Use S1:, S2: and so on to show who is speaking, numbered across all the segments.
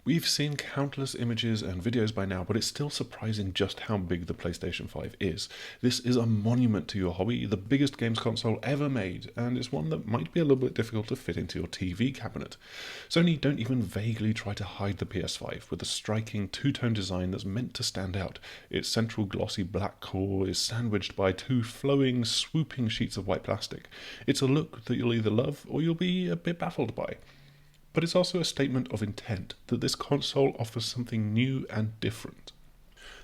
S1: We've seen countless images and videos by now, but it's still surprising just how big the PlayStation 5 is. This is a monument to your hobby, the biggest games console ever made, and it's one that might be a little bit difficult to fit into your TV cabinet. Sony don't even vaguely try to hide the PS5 with a striking two-tone design that's meant to stand out. Its central glossy black core is sandwiched by two flowing, swooping sheets of white plastic. It's a look that you'll either love or you'll be a bit baffled by. But it's also a statement of intent that this console offers something new and different.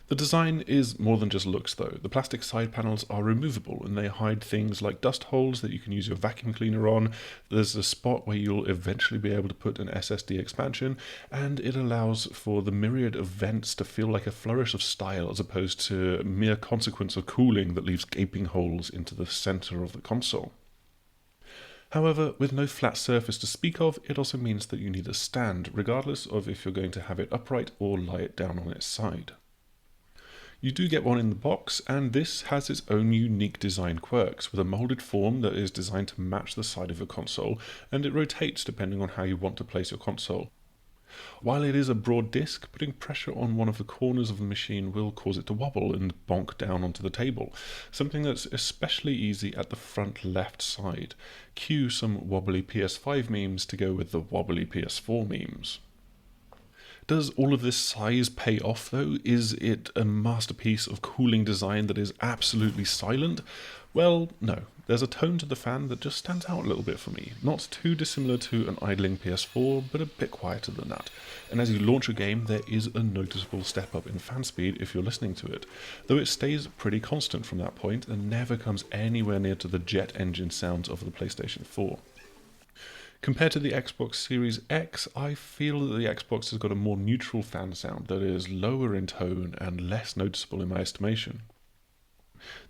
S1: The design is more than just looks though. The plastic side panels are removable and they hide things like dust holes that you can use your vacuum cleaner on. There's a spot where you'll eventually be able to put an SSD expansion, and it allows for the myriad of vents to feel like a flourish of style as opposed to a mere consequence of cooling that leaves gaping holes into the center of the console. However, with no flat surface to speak of, it also means that you need a stand, regardless of if you're going to have it upright or lie it down on its side. You do get one in the box, and this has its own unique design quirks, with a moulded form that is designed to match the side of your console, and it rotates depending on how you want to place your console. While it is a broad disc, putting pressure on one of the corners of the machine will cause it to wobble and bonk down onto the table, something that's especially easy at the front left side. Cue some wobbly PS5 memes to go with the wobbly PS4 memes. Does all of this size pay off though? Is it a masterpiece of cooling design that is absolutely silent? Well, no. There's a tone to the fan that just stands out a little bit for me. Not too dissimilar to an idling PS4, but a bit quieter than that. And as you launch a game, there is a noticeable step up in fan speed if you're listening to it, though it stays pretty constant from that point and never comes anywhere near to the jet engine sounds of the PlayStation 4. Compared to the Xbox Series X, I feel that the Xbox has got a more neutral fan sound that is lower in tone and less noticeable in my estimation.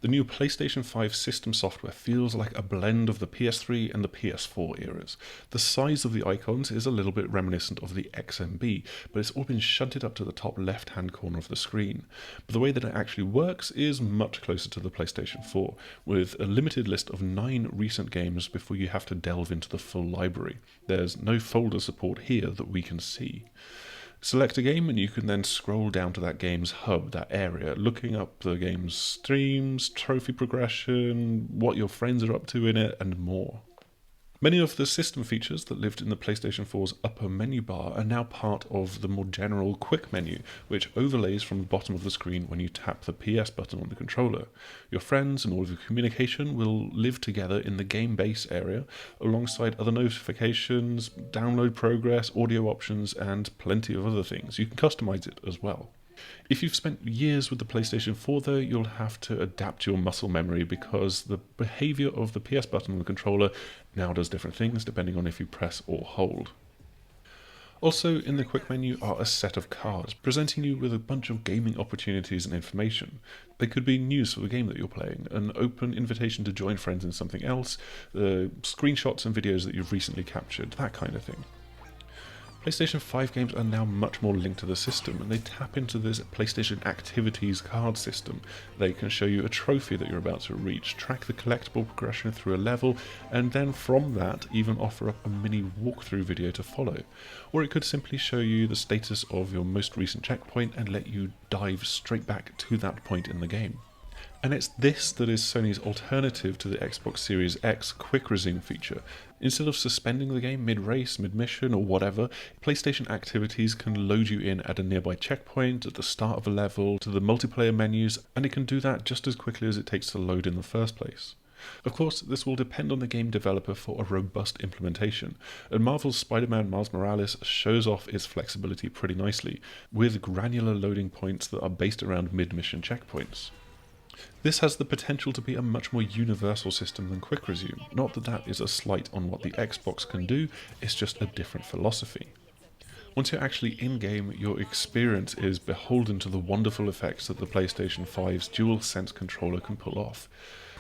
S1: The new PlayStation 5 system software feels like a blend of the PS3 and the PS4 eras. The size of the icons is a little bit reminiscent of the XMB, but it's all been shunted up to the top left-hand corner of the screen. But the way that it actually works is much closer to the PlayStation 4, with a limited list of 9 recent games before you have to delve into the full library. There's no folder support here that we can see. Select a game and you can then scroll down to that game's hub, that area, looking up the game's streams, trophy progression, what your friends are up to in it, and more. Many of the system features that lived in the PlayStation 4's upper menu bar are now part of the more general quick menu, which overlays from the bottom of the screen when you tap the PS button on the controller. Your friends and all of your communication will live together in the game base area, alongside other notifications, download progress, audio options, and plenty of other things. You can customize it as well. If you've spent years with the PlayStation 4 though, you'll have to adapt your muscle memory because the behaviour of the PS button on the controller now does different things depending on if you press or hold. Also in the quick menu are a set of cards, presenting you with a bunch of gaming opportunities and information. They could be news for the game that you're playing, an open invitation to join friends in something else, screenshots and videos that you've recently captured, that kind of thing. PlayStation 5 games are now much more linked to the system, and they tap into this PlayStation Activities card system. They can show you a trophy that you're about to reach, track the collectible progression through a level, and then from that even offer up a mini walkthrough video to follow. Or it could simply show you the status of your most recent checkpoint and let you dive straight back to that point in the game. And it's this that is Sony's alternative to the Xbox Series X Quick Resume feature. Instead of suspending the game mid-race, mid-mission, or whatever, PlayStation Activities can load you in at a nearby checkpoint, at the start of a level, to the multiplayer menus, and it can do that just as quickly as it takes to load in the first place. Of course, this will depend on the game developer for a robust implementation, and Marvel's Spider-Man Miles Morales shows off its flexibility pretty nicely, with granular loading points that are based around mid-mission checkpoints. This has the potential to be a much more universal system than Quick Resume. Not that that is a slight on what the Xbox can do, it's just a different philosophy. Once you're actually in-game, your experience is beholden to the wonderful effects that the PlayStation 5's DualSense controller can pull off.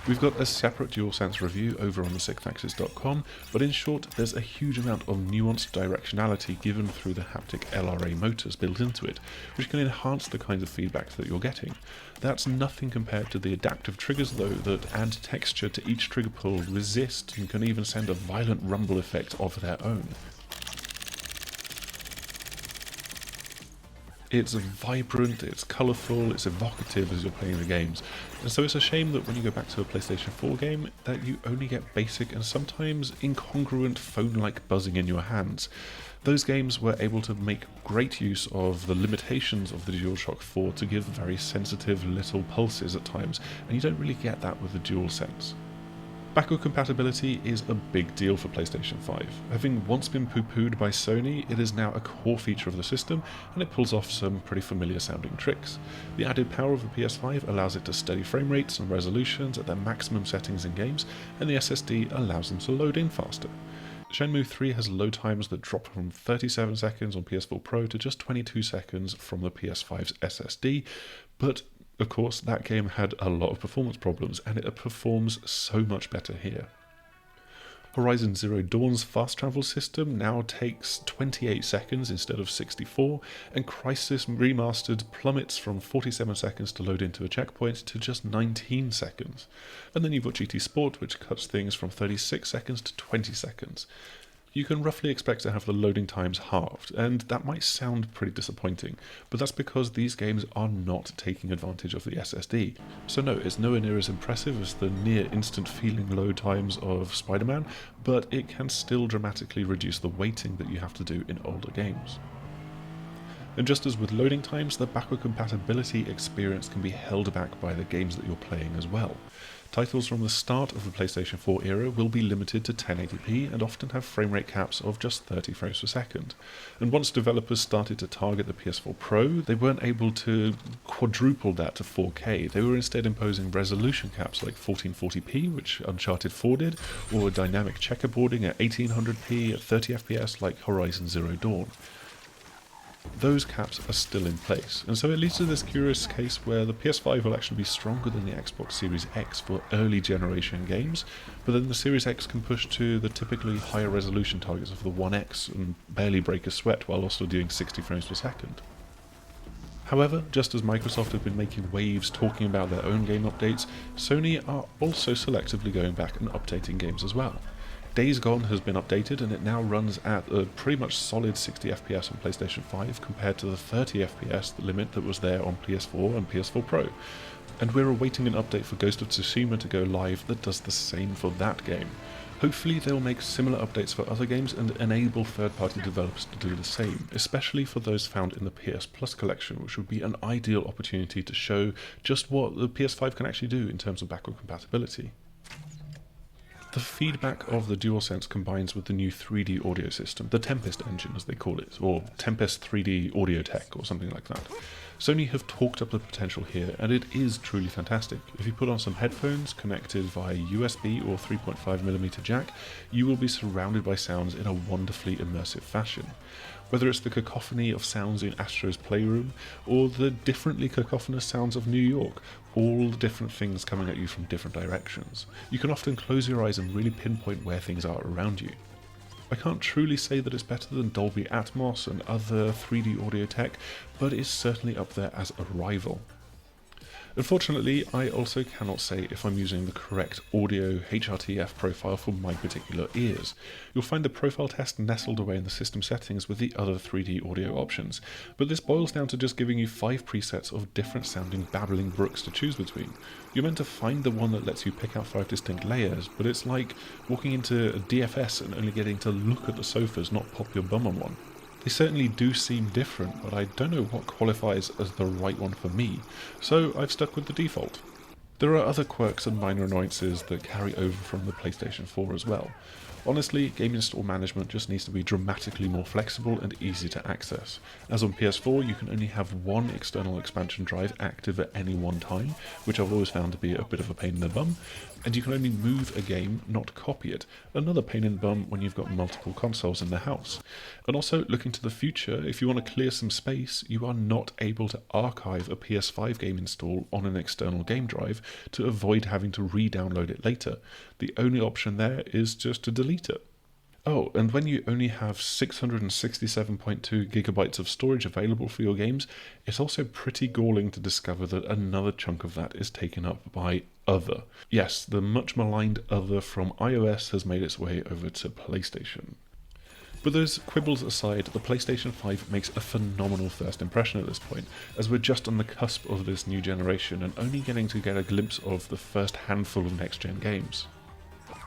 S1: We've got a separate DualSense review over on thesixaxis.com, but in short, there's a huge amount of nuanced directionality given through the haptic LRA motors built into it, which can enhance the kinds of feedback that you're getting. That's nothing compared to the adaptive triggers though that add texture to each trigger pull, resist, and can even send a violent rumble effect of their own. It's vibrant, it's colourful, it's evocative as you're playing the games. And so it's a shame that when you go back to a PlayStation 4 game that you only get basic and sometimes incongruent phone-like buzzing in your hands. Those games were able to make great use of the limitations of the DualShock 4 to give very sensitive little pulses at times, and you don't really get that with the DualSense. Backward compatibility is a big deal for PlayStation 5. Having once been poo-pooed by Sony, it is now a core feature of the system, and it pulls off some pretty familiar sounding tricks. The added power of the PS5 allows it to steady frame rates and resolutions at their maximum settings in games, and the SSD allows them to load in faster. Shenmue 3 has load times that drop from 37 seconds on PS4 Pro to just 22 seconds from the PS5's SSD, but of course that game had a lot of performance problems and it performs so much better here. Horizon Zero Dawn's fast travel system now takes 28 seconds instead of 64, and Crysis Remastered plummets from 47 seconds to load into a checkpoint to just 19 seconds. And then you've got GT Sport, which cuts things from 36 seconds to 20 seconds. You can roughly expect to have the loading times halved, and that might sound pretty disappointing, but that's because these games are not taking advantage of the SSD. So no, it's nowhere near as impressive as the near instant feeling load times of Spider-Man, but it can still dramatically reduce the waiting that you have to do in older games. And just as with loading times, the backward compatibility experience can be held back by the games that you're playing as well. Titles from the start of the PlayStation 4 era will be limited to 1080p and often have frame rate caps of just 30 frames per second. And once developers started to target the PS4 Pro, they weren't able to quadruple that to 4K. They were instead imposing resolution caps like 1440p, which Uncharted 4 did, or dynamic checkerboarding at 1800p at 30 FPS like Horizon Zero Dawn. Those caps are still in place, and so it leads to this curious case where the PS5 will actually be stronger than the Xbox Series X for early generation games, but then the Series X can push to the typically higher resolution targets of the One X and barely break a sweat while also doing 60 frames per second. However, just as Microsoft have been making waves talking about their own game updates, Sony are also selectively going back and updating games as well. Days Gone has been updated and it now runs at a pretty much solid 60 FPS on PlayStation 5 compared to the 30 FPS limit that was there on PS4 and PS4 Pro. And we're awaiting an update for Ghost of Tsushima to go live that does the same for that game. Hopefully they'll make similar updates for other games and enable third-party developers to do the same, especially for those found in the PS Plus collection, which would be an ideal opportunity to show just what the PS5 can actually do in terms of backward compatibility. The feedback of the DualSense combines with the new 3D audio system, the Tempest engine as they call it, or Tempest 3D AudioTech or something like that. Sony have talked up the potential here, and it is truly fantastic. If you put on some headphones connected via USB or 3.5mm jack, you will be surrounded by sounds in a wonderfully immersive fashion. Whether it's the cacophony of sounds in Astro's Playroom, or the differently cacophonous sounds of New York, all different things coming at you from different directions. You can often close your eyes and really pinpoint where things are around you. I can't truly say that it's better than Dolby Atmos and other 3D audio tech, but it's certainly up there as a rival. Unfortunately, I also cannot say if I'm using the correct audio HRTF profile for my particular ears. You'll find the profile test nestled away in the system settings with the other 3D audio options, but this boils down to just giving you 5 presets of different sounding babbling brooks to choose between. You're meant to find the one that lets you pick out 5 distinct layers, but it's like walking into a DFS and only getting to look at the sofas, not pop your bum on one. They certainly do seem different, but I don't know what qualifies as the right one for me, so I've stuck with the default. There are other quirks and minor annoyances that carry over from the PlayStation 4 as well. Honestly, game install management just needs to be dramatically more flexible and easy to access. As on PS4, you can only have one external expansion drive active at any one time, which I've always found to be a bit of a pain in the bum, and you can only move a game, not copy it. Another pain in the bum when you've got multiple consoles in the house. And also, looking to the future, if you want to clear some space, you are not able to archive a PS5 game install on an external game drive to avoid having to re-download it later. The only option there is just to delete it. Oh, and when you only have 667.2 gigabytes of storage available for your games, it's also pretty galling to discover that another chunk of that is taken up by Other. Yes, the much maligned Other from iOS has made its way over to PlayStation. But those quibbles aside, the PlayStation 5 makes a phenomenal first impression at this point, as we're just on the cusp of this new generation and only getting to get a glimpse of the first handful of next-gen games.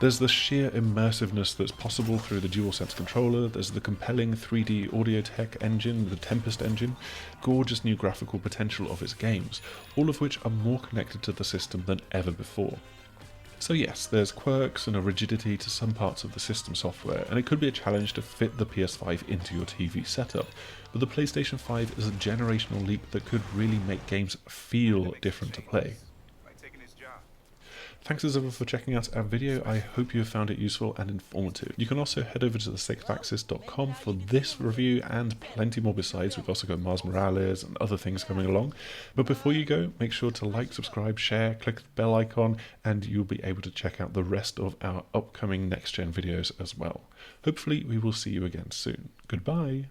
S1: There's the sheer immersiveness that's possible through the DualSense controller, there's the compelling 3D AudioTech engine, the Tempest engine, gorgeous new graphical potential of its games, all of which are more connected to the system than ever before. So yes, there's quirks and a rigidity to some parts of the system software, and it could be a challenge to fit the PS5 into your TV setup, but the PlayStation 5 is a generational leap that could really make games feel different to play. Thanks as ever for checking out our video. I hope you have found it useful and informative. You can also head over to thesafeaxis.com for this review and plenty more besides. We've also got Mars Morales and other things coming along. But before you go, make sure to like, subscribe, share, click the bell icon, and you'll be able to check out the rest of our upcoming next-gen videos as well. Hopefully we will see you again soon. Goodbye.